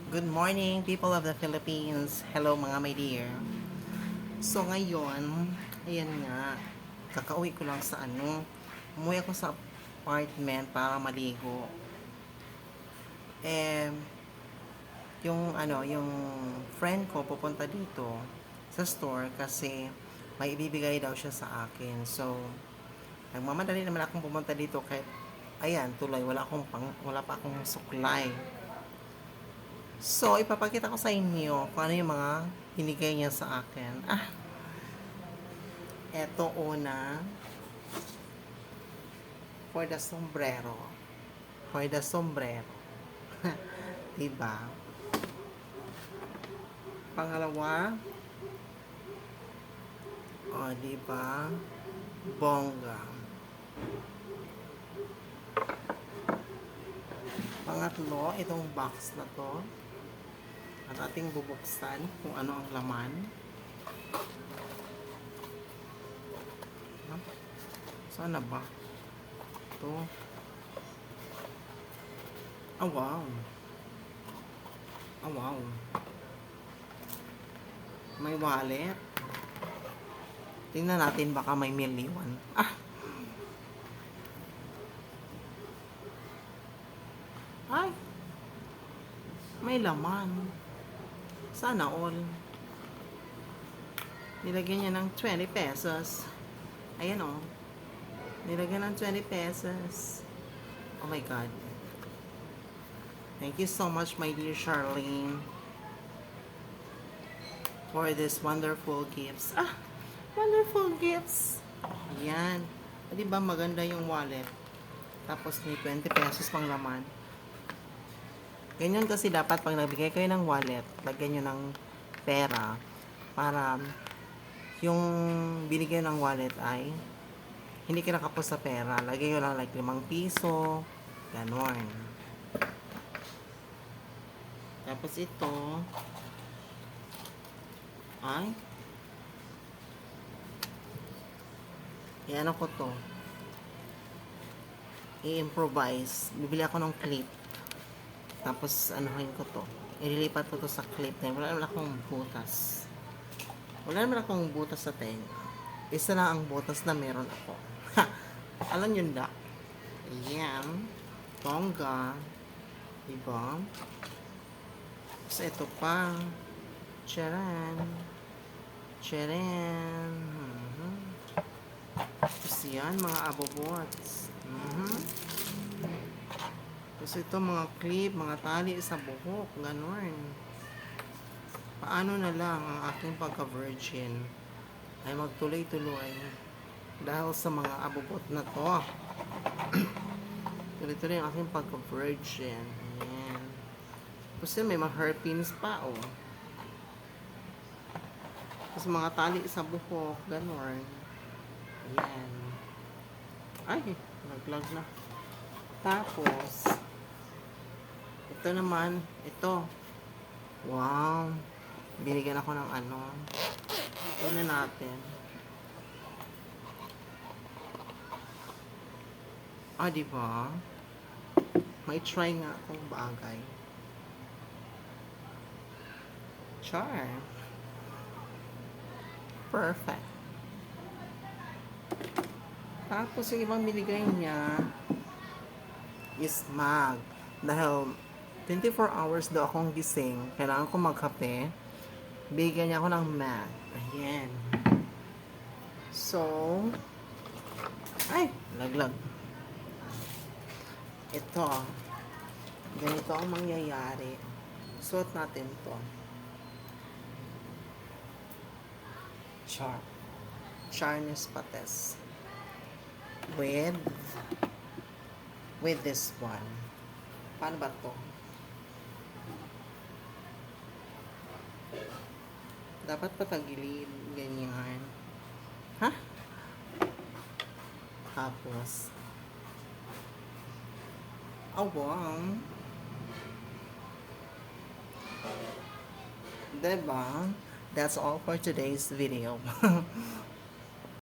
Good morning, people of the Philippines. Hello mga my dear. So ngayon, ayan nga, kakauwi ko lang sa umuwi ako sa apartment para maligo. Eh, yung friend ko pupunta dito sa store kasi may ibibigay daw siya sa akin. So, nagmamadali naman akong pumunta dito kahit ayan, tuloy wala pa akong suklay. So, ipapakita ko sa inyo kung ano yung mga binigay niya sa akin. Eto una, for the sombrero. For the sombrero. Diba? Pangalawa, diba? Bongga. Pangatlo, itong box na to. At ating bubuksan kung ano ang laman. Sana ba? Ito. Wow. Wow. May wallet. Tingnan natin baka may million. Ay. May laman. Sana all. Nilagyan niya ng 20 pesos. Ayan o. Nilagyan ng 20 pesos. Oh my God. Thank you so much, my dear Charlene, for this wonderful gifts. Wonderful gifts. Ayan. Di ba maganda yung wallet? Tapos may 20 pesos pang laman. Ganyan kasi dapat pag nagbigay kayo ng wallet, lagyan nyo ng pera para yung binigyan ng wallet ay hindi kinakapos sa pera. Lagay nyo lang like 5 piso. Ganon. Tapos ito ay ano ko to, i-improvise. Bibili ako ng clip. Tapos anuhin ko to. Ililipat ko to sa clip na wala naman akong butas. Wala naman akong butas sa tenga. Isa lang ang butas na meron ako. Alam yun da. Ayan. Bongga. Diba? Tapos ito pa. Charan. Charan. Tapos yan, mga abobots. Tapos ito, mga clip, mga tali sa buhok. Ganon. Paano na lang ang aking pagka-virgin ay magtuloy-tuloy dahil sa mga abobot na to. Tuloy-tuloy ang aking pagka-virgin. Ayan. Tapos yun, may mga hairpins pa, oh. Tapos mga tali sa buhok. Ganon. Ayan. Ay, naglag na. Tapos, ito naman, ito. Wow. Binigyan ako ng ano. Ito natin. Diba? May try nga akong bagay. Char. Perfect. Tapos yung ibang binigay niya is mag. Dahil 24 hours daw akong gising, kailangan ko magkape. Bigyan niya ako ng mag. Ayan. So, ay, laglag. Ito. Ganito ang mangyayari. Suot natin to. Char. Charnes Pates. With this one. Paano ba to? Dapat patagilid. Ganyan. Ha? Tapos, wow. Diba? That's all for today's video.